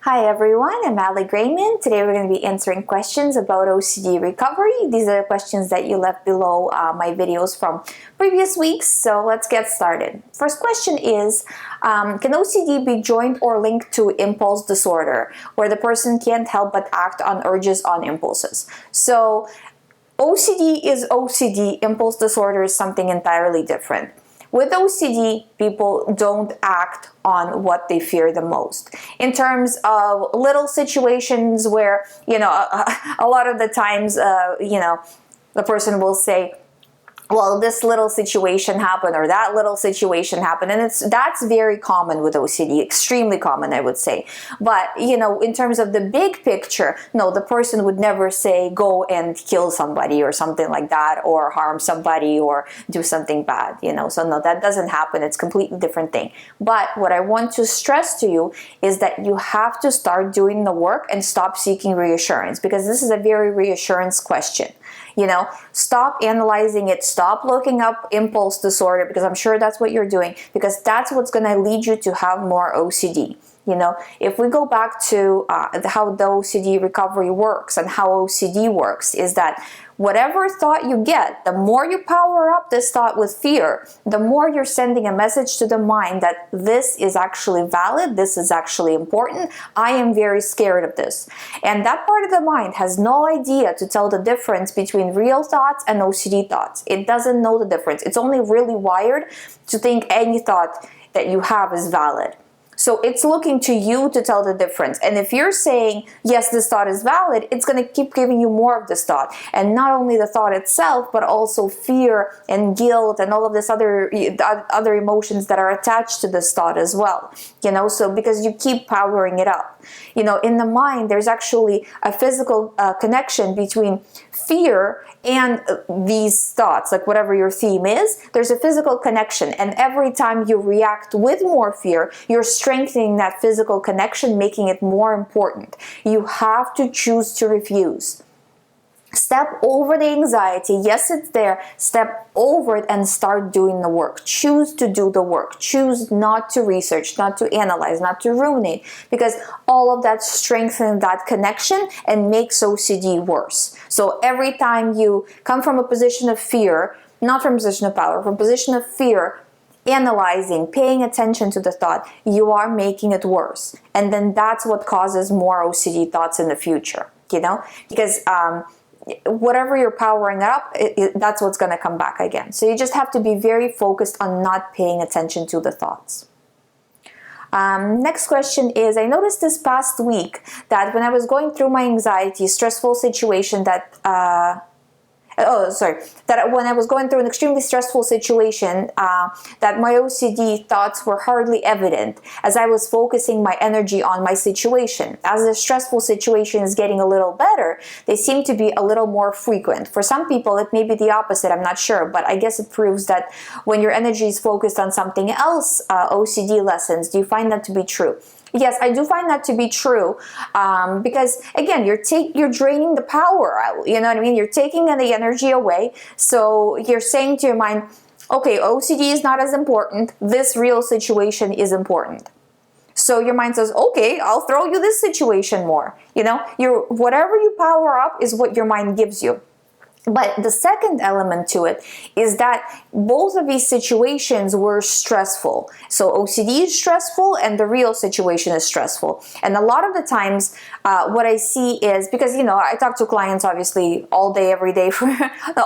Hi everyone, I'm GREYMOND. Today we're going to be answering questions about OCD recovery. These are the questions that you left below my videos from previous weeks, so let's get started. First question is, can OCD be joined or linked to impulse disorder, where the person can't help but act on urges on impulses? So OCD is OCD, impulse disorder is something entirely different. With OCD, people don't act on what they fear the most. In terms of little situations where, a lot of the times, the person will say, well, this little situation happened or that little situation happened, and that's very common with OCD, extremely common, I would say. But in terms of the big picture, no, the person would never say go and kill somebody or something like that, or harm somebody or do something bad, so no, that doesn't happen. It's a completely different thing. But what I want to stress to you is that you have to start doing the work and stop seeking reassurance, because this is a very reassurance question. Stop analyzing it, stop looking up impulse disorder, because I'm sure that's what you're doing, because that's what's going to lead you to have more OCD. If we go back to how the OCD recovery works and how OCD works, is that whatever thought you get, the more you power up this thought with fear, the more you're sending a message to the mind that this is actually valid, this is actually important, I am very scared of this. And that part of the mind has no idea to tell the difference between real thoughts and OCD thoughts. It doesn't know the difference. It's only really wired to think any thought that you have is valid. So it's looking to you to tell the difference. And if you're saying, yes, this thought is valid, it's going to keep giving you more of this thought. And not only the thought itself, but also fear and guilt and all of this other emotions that are attached to this thought as well. So because you keep powering it up. In the mind, there's actually a physical connection between fear and these thoughts, like whatever your theme is, there's a physical connection. And every time you react with more fear, you're strengthening that physical connection, making it more important. You have to choose to refuse. Step over the anxiety. Yes, it's there. Step over it and start doing the work. Choose to do the work. Choose not to research, not to analyze, not to ruminate, because all of that strengthens that connection and makes OCD worse. So every time you come from a position of fear, not from a position of power, from a position of fear, analyzing, paying attention to the thought, you are making it worse. And then that's what causes more OCD thoughts in the future, because whatever you're powering up, that's what's going to come back again. So you just have to be very focused on not paying attention to the thoughts. Next question is, I noticed this past week that when I was going through my anxiety, stressful situation that when I was going through an extremely stressful situation, that my OCD thoughts were hardly evident as I was focusing my energy on my situation. As the stressful situation is getting a little better, they seem to be a little more frequent. For some people, it may be the opposite, I'm not sure, but I guess it proves that when your energy is focused on something else, OCD lessens. Do you find that to be true? Yes, I do find that to be true, because again, you're draining the power out. You know what I mean? You're taking the energy away. So you're saying to your mind, okay, OCD is not as important. This real situation is important. So your mind says, okay, I'll throw you this situation more. Whatever you power up is what your mind gives you. But the second element to it is that both of these situations were stressful. So OCD is stressful and the real situation is stressful. And a lot of the times what I see is, because, I talk to clients obviously all day, every day, for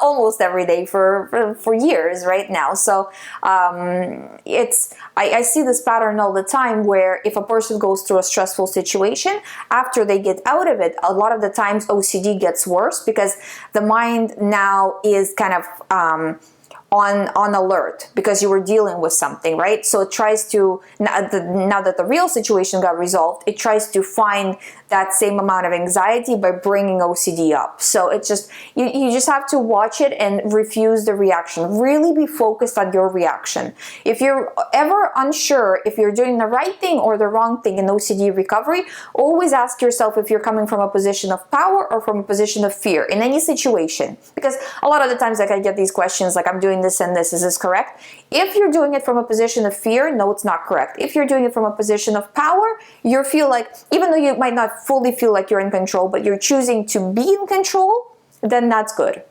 almost every day for years right now. So I see this pattern all the time where if a person goes through a stressful situation, after they get out of it, a lot of the times OCD gets worse because the mind now is kind of on alert because you were dealing with something, right? So it tries to, now that the real situation got resolved, it tries to find that same amount of anxiety by bringing OCD up. So it's just, you just have to watch it and refuse the reaction. Really be focused on your reaction. If you're ever unsure if you're doing the right thing or the wrong thing in OCD recovery, always ask yourself if you're coming from a position of power or from a position of fear in any situation. Because a lot of the times, like, I get these questions like, I'm doing doing this and this. Is this correct? If you're doing it from a position of fear, no, it's not correct. If you're doing it from a position of power, you feel like, even though you might not fully feel like you're in control, but you're choosing to be in control, then that's good.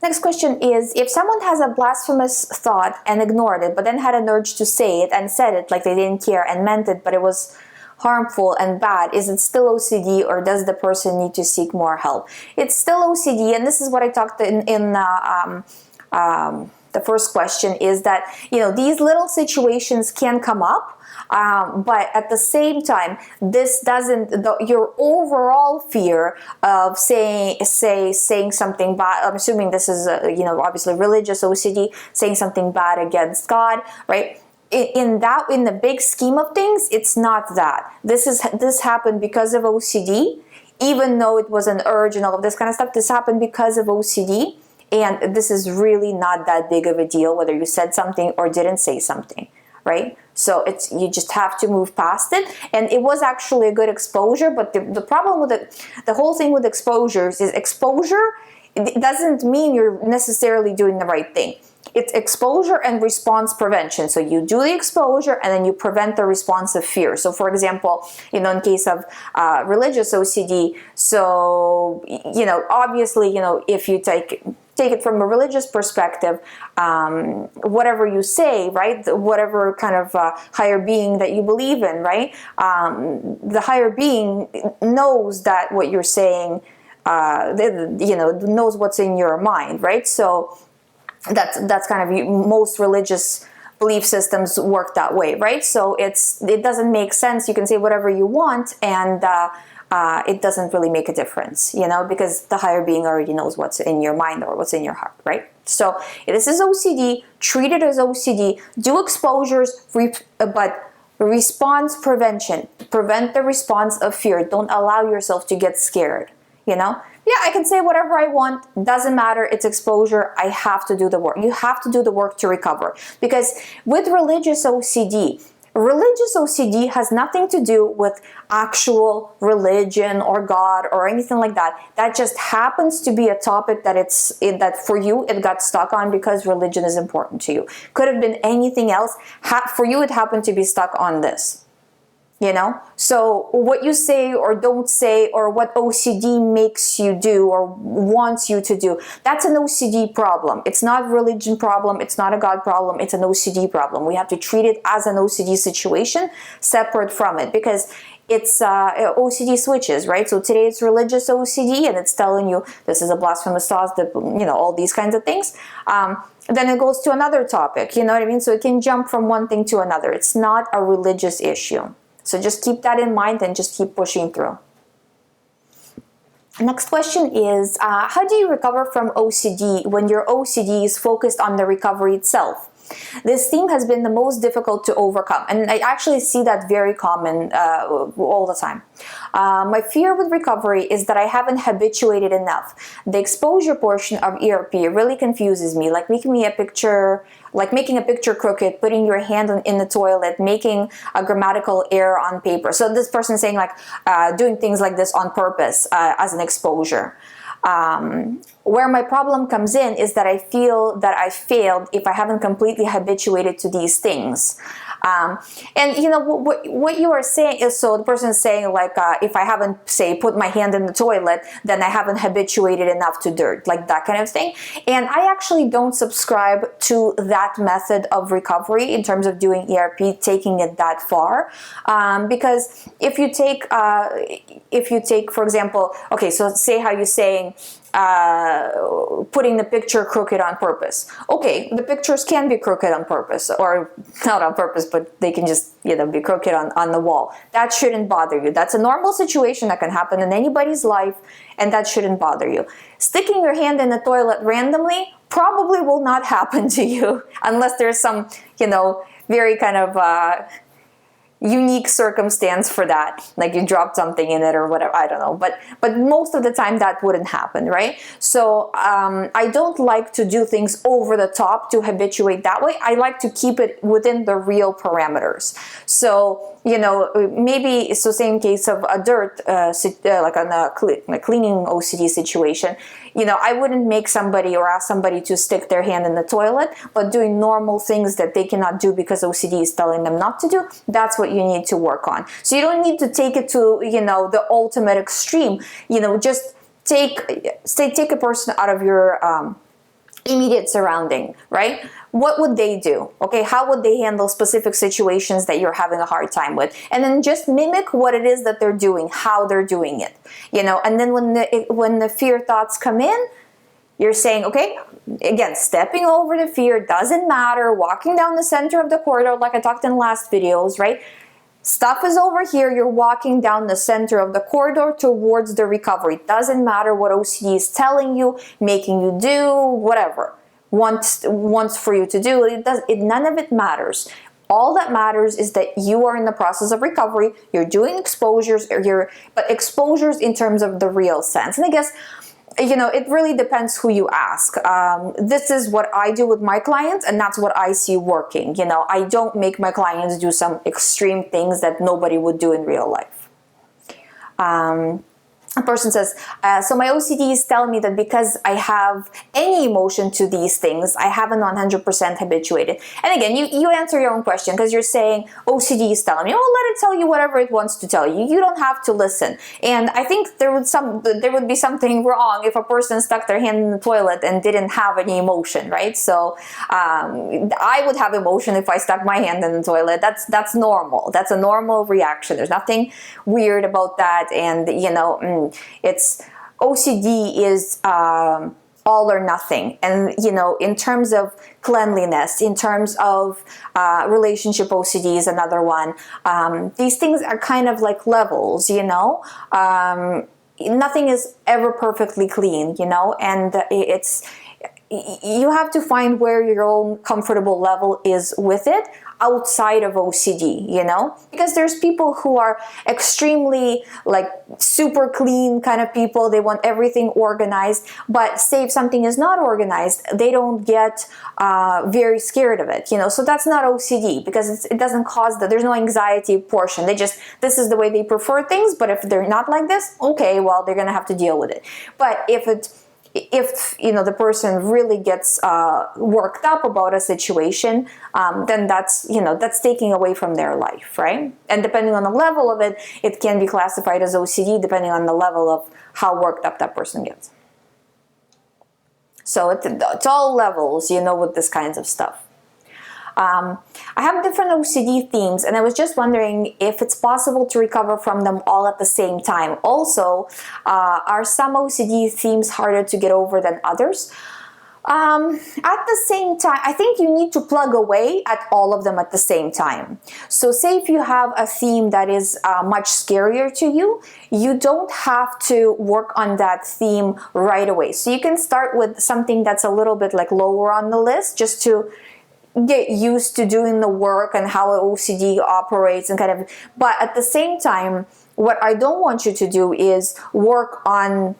Next question is, if someone has a blasphemous thought and ignored it, but then had an urge to say it and said it like they didn't care and meant it, but it was harmful and bad, is it still OCD, or does the person need to seek more help? It's still OCD, and this is what I talked in the first question, is that, you know, these little situations can come up, but at the same time, this doesn't, your overall fear of saying something bad, I'm assuming this is, you know, obviously religious OCD, saying something bad against God, right? In the big scheme of things, it's not that. This happened because of OCD, even though it was an urge and all of this kind of stuff. This happened because of OCD, and this is really not that big of a deal whether you said something or didn't say something, right? So you just have to move past it. And it was actually a good exposure, but the problem with the whole thing with exposures is exposure, it doesn't mean you're necessarily doing the right thing. It's exposure and response prevention. So you do the exposure and then you prevent the response of fear. So for example, you know, in case of religious OCD, so, you know, obviously, you know, if you take it from a religious perspective, whatever you say, right, whatever kind of higher being that you believe in, right, the higher being knows that what you're saying, you know, knows what's in your mind, right? So that's kind of, most religious belief systems work that way, right? So it doesn't make sense. You can say whatever you want, and it doesn't really make a difference, you know, because the higher being already knows what's in your mind or what's in your heart, right? So this is OCD. Treat it as OCD. Do exposures, but response prevention. Prevent the response of fear. Don't allow yourself to get scared, you know? Yeah, I can say whatever I want, doesn't matter, it's exposure, I have to do the work. You have to do the work to recover. Because with religious OCD has nothing to do with actual religion or God or anything like that. That just happens to be a topic that for you it got stuck on because religion is important to you. Could have been anything else. For you it happened to be stuck on this. You know, so what you say or don't say, or what OCD makes you do or wants you to do, that's an OCD problem. It's not a religion problem. It's not a God problem. It's an OCD problem. We have to treat it as an OCD situation separate from it, because it's OCD switches, right? So today it's religious OCD, and it's telling you this is a blasphemous thought, that, you know, all these kinds of things. Then it goes to another topic, you know what I mean? So it can jump from one thing to another. It's not a religious issue. So just keep that in mind and just keep pushing through. Next question is, how do you recover from OCD when your OCD is focused on the recovery itself? This theme has been the most difficult to overcome, and I actually see that very common all the time. My fear with recovery is that I haven't habituated enough. The exposure portion of ERP really confuses me, like making a picture crooked, putting your hand in the toilet, making a grammatical error on paper. So this person is saying like doing things like this on purpose as an exposure. Where my problem comes in is that I feel that I failed if I haven't completely habituated to these things. And you know what you are saying is, so the person is saying like, if I haven't, say, put my hand in the toilet, then I haven't habituated enough to dirt, like that kind of thing. And I actually don't subscribe to that method of recovery in terms of doing ERP, taking it that far, because if you take, for example, okay, so say how you're saying, putting the picture crooked on purpose. Okay, the pictures can be crooked on purpose, or not on purpose, but they can just, you know, be crooked on the wall. That shouldn't bother you. That's a normal situation that can happen in anybody's life, and that shouldn't bother you. Sticking your hand in the toilet randomly probably will not happen to you unless there's some, you know, very kind of unique circumstance for that, like you dropped something in it or whatever, I don't know, but most of the time that wouldn't happen, right? So I don't like to do things over the top to habituate that way. I like to keep it within the real parameters. So maybe, so same case of a dirt, like on a cleaning OCD situation, I wouldn't make somebody or ask somebody to stick their hand in the toilet, but doing normal things that they cannot do because OCD is telling them not to do, that's what you need to work on. So you don't need to take it to, the ultimate extreme, just take a person out of your immediate surrounding, right? What would they do? Okay, how would they handle specific situations that you're having a hard time with? And then just mimic what it is that they're doing, how they're doing it, and then when the fear thoughts come in, you're saying, okay, again, stepping over the fear, doesn't matter, walking down the center of the corridor, like I talked in last videos, right? Stuff is over here, you're walking down the center of the corridor towards the recovery. It doesn't matter what OCD is telling you, making you do, whatever, wants for you to do. None of it matters. All that matters is that you are in the process of recovery, you're doing exposures, but exposures in terms of the real sense. And I guess, it really depends who you ask. This is what I do with my clients, and that's what I see working. I don't make my clients do some extreme things that nobody would do in real life. A person says, so my OCD is telling me that because I have any emotion to these things, I haven't 100% habituated. And again, you answer your own question, because you're saying OCD is telling me, oh, let it tell you whatever it wants to tell you. You don't have to listen. And I think there would be something wrong if a person stuck their hand in the toilet and didn't have any emotion, right? So I would have emotion if I stuck my hand in the toilet. That's normal. That's a normal reaction. There's nothing weird about that. And it's OCD is all or nothing, and in terms of cleanliness, in terms of relationship OCD is another one. These things are kind of like levels, nothing is ever perfectly clean, and you have to find where your own comfortable level is with it outside of OCD, because there's people who are extremely like super clean kind of people. They want everything organized, but say if something is not organized, they don't get very scared of it, so that's not OCD, because it doesn't cause there's no anxiety portion. This is the way they prefer things, but if they're not like this, okay, well, they're gonna have to deal with it. But if the person really gets worked up about a situation, then that's taking away from their life, right? And depending on the level of it, it can be classified as OCD depending on the level of how worked up that person gets. So it's all levels, with this kinds of stuff. I have different OCD themes, and I was just wondering if it's possible to recover from them all at the same time. Also, are some OCD themes harder to get over than others? At the same time, I think you need to plug away at all of them at the same time. So say if you have a theme that is much scarier to you, you don't have to work on that theme right away. So you can start with something that's a little bit like lower on the list, just to get used to doing the work and how OCD operates and but at the same time, what I don't want you to do is work on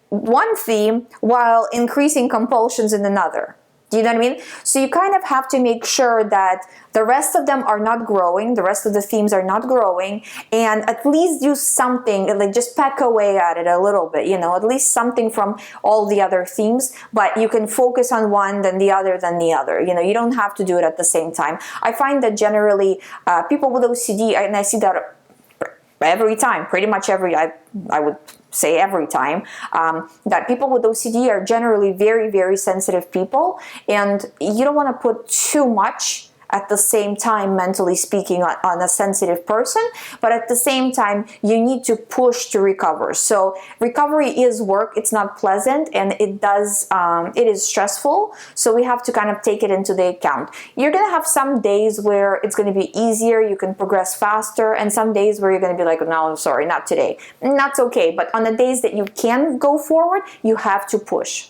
one theme while increasing compulsions in another. Do you know what I mean? So you kind of have to make sure that the rest of them are not growing, the rest of the themes are not growing, and at least do something, like just peck away at it a little bit, at least something from all the other themes, but you can focus on one, then the other, then the other. You don't have to do it at the same time. I find that generally people with OCD, and I see that every time, pretty much I would say every time, that people with OCD are generally very, very sensitive people, and you don't want to put too much at the same time, mentally speaking, on a sensitive person, but at the same time, you need to push to recover. So recovery is work, it's not pleasant, and it is stressful, so we have to kind of take it into the account. You're gonna have some days where it's gonna be easier, you can progress faster, and some days where you're gonna be like, no, I'm sorry, not today. And that's okay, but on the days that you can go forward, you have to push.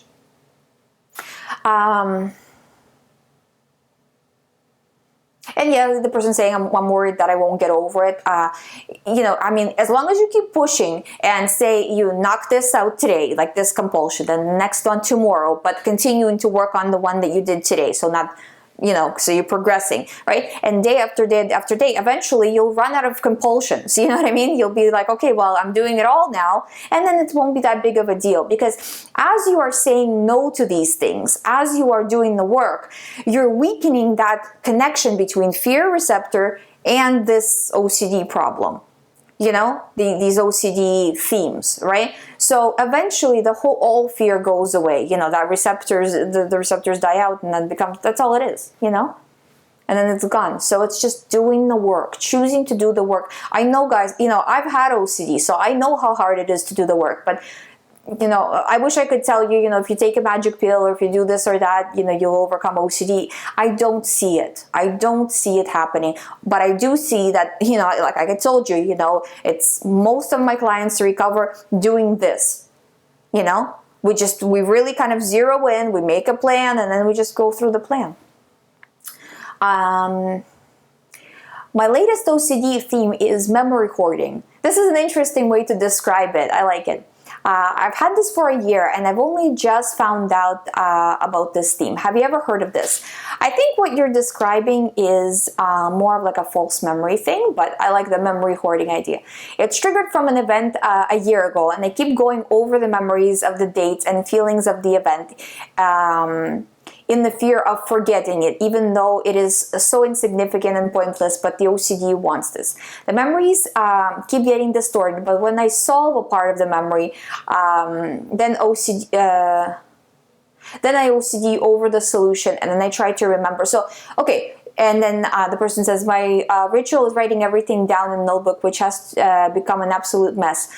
And yeah, the person saying, I'm worried that I won't get over it. You know, I mean, as long as you keep pushing and say you knock this out today, like this compulsion, then the next one tomorrow, but continuing to work on the one that you did today. So not, you know, so you're progressing, right? And day after day after day, eventually you'll run out of compulsions. You know what I mean? You'll be like, okay, well, I'm doing it all now. And then it won't be that big of a deal, because as you are saying no to these things, as you are doing the work, you're weakening that connection between fear receptor and this OCD problem. You know, these OCD themes, right? So eventually all fear goes away. You know, that receptors, the receptors die out, and then that's all it is, you know? And then it's gone. So it's just doing the work, choosing to do the work. I know, guys, you know, I've had OCD, so I know how hard it is to do the work, but you know, I wish I could tell you, you know, if you take a magic pill or if you do this or that, you know, you'll overcome OCD. I don't see it. I don't see it happening. But I do see that, you know, like I told you, you know, it's most of my clients recover doing this. You know, we really kind of zero in, we make a plan, and then we just go through the plan. My latest OCD theme is memory hoarding. This is an interesting way to describe it. I like it. I've had this for a year, and I've only just found out about this theme. Have you ever heard of this? I think what you're describing is more of like a false memory thing, but I like the memory hoarding idea. It's triggered from an event a year ago, and I keep going over the memories of the dates and feelings of the event in the fear of forgetting it, even though it is so insignificant and pointless, but the OCD wants this. The memories keep getting distorted, but when I solve a part of the memory, then I OCD over the solution, and then I try to remember. So, okay, and then the person says, my ritual is writing everything down in a notebook, which has become an absolute mess.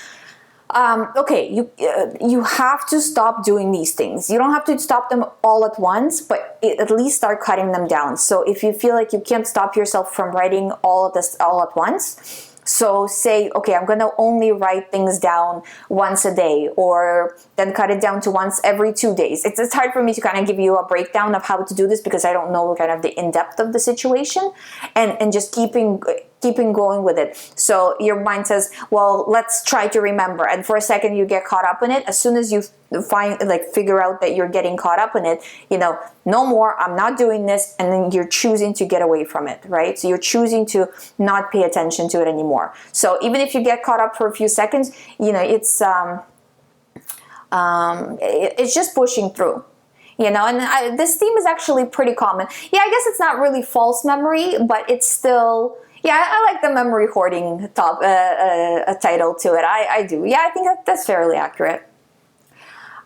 Okay, you have to stop doing these things. You don't have to stop them all at once, but at least start cutting them down. So if you feel like you can't stop yourself from writing all of this all at once, so say, okay, I'm gonna only write things down once a day, or then cut it down to once every 2 days. It's hard for me to kind of give you a breakdown of how to do this, because I don't know kind of the in-depth of the situation, and just keeping going with it. So your mind says, well, let's try to remember, and for a second you get caught up in it. As soon as you figure out that you're getting caught up in it, you know, no more, I'm not doing this, and then you're choosing to get away from it, right? So you're choosing to not pay attention to it anymore. So even if you get caught up for a few seconds, you know, it's just pushing through. You know, and this theme is actually pretty common. Yeah, I guess it's not really false memory, but it's still, yeah, I like the memory hoarding title to it. I do. Yeah, I think that's fairly accurate.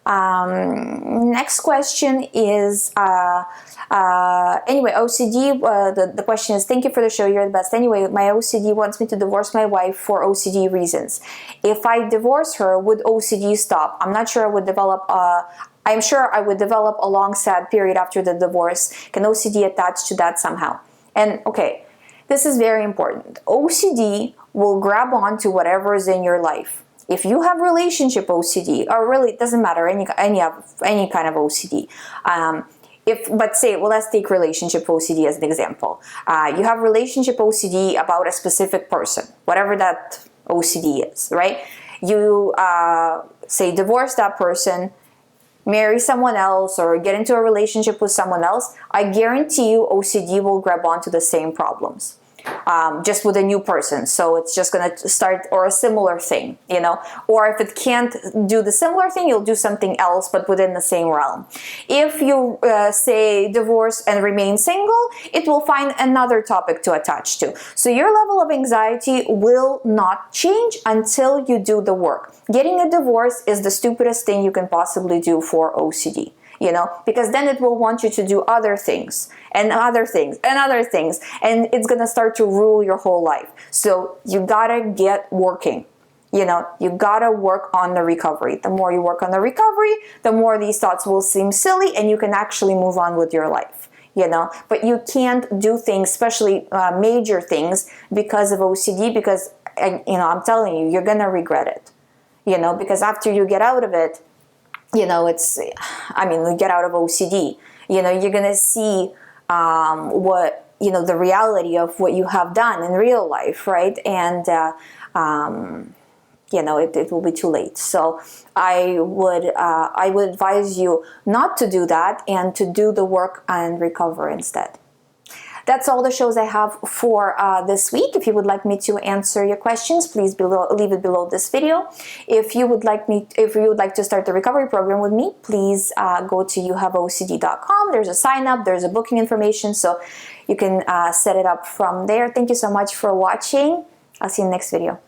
Next question is, anyway, OCD, the question is, thank you for the show, you're the best. Anyway, my OCD wants me to divorce my wife for OCD reasons. If I divorce her, would OCD stop? I'm not sure I would develop, I'm sure I would develop a long sad period after the divorce. Can OCD attach to that somehow? And okay, this is very important. OCD will grab on to whatever is in your life. If you have relationship OCD, or really it doesn't matter, any kind of OCD. Let's take relationship OCD as an example. You have relationship OCD about a specific person, whatever that OCD is, right? You say divorce that person, marry someone else, or get into a relationship with someone else. I guarantee you OCD will grab onto the same problems. Just with a new person, so it's just going to start, or a similar thing, you know, or if it can't do the similar thing, you'll do something else, but within the same realm. If you say divorce and remain single, it will find another topic to attach to. So your level of anxiety will not change until you do the work. Getting a divorce is the stupidest thing you can possibly do for OCD. You know, because then it will want you to do other things and other things and other things, and it's gonna start to rule your whole life. So you gotta get working. You know, you gotta work on the recovery. The more you work on the recovery, the more these thoughts will seem silly, and you can actually move on with your life. You know, but you can't do things, especially major things, because of OCD. Because you know, I'm telling you, you're gonna regret it. You know, because after you get out of it, you know, you get out of OCD, you know, you're going to see what the reality of what you have done in real life, right? And it will be too late. So I would advise you not to do that and to do the work and recover instead. That's all the shows I have for this week. If you would like me to answer your questions, please leave it below this video. If you would like to start the recovery program with me, please go to youhaveocd.com. There's a sign up, there's a booking information, so you can set it up from there. Thank you so much for watching. I'll see you in the next video.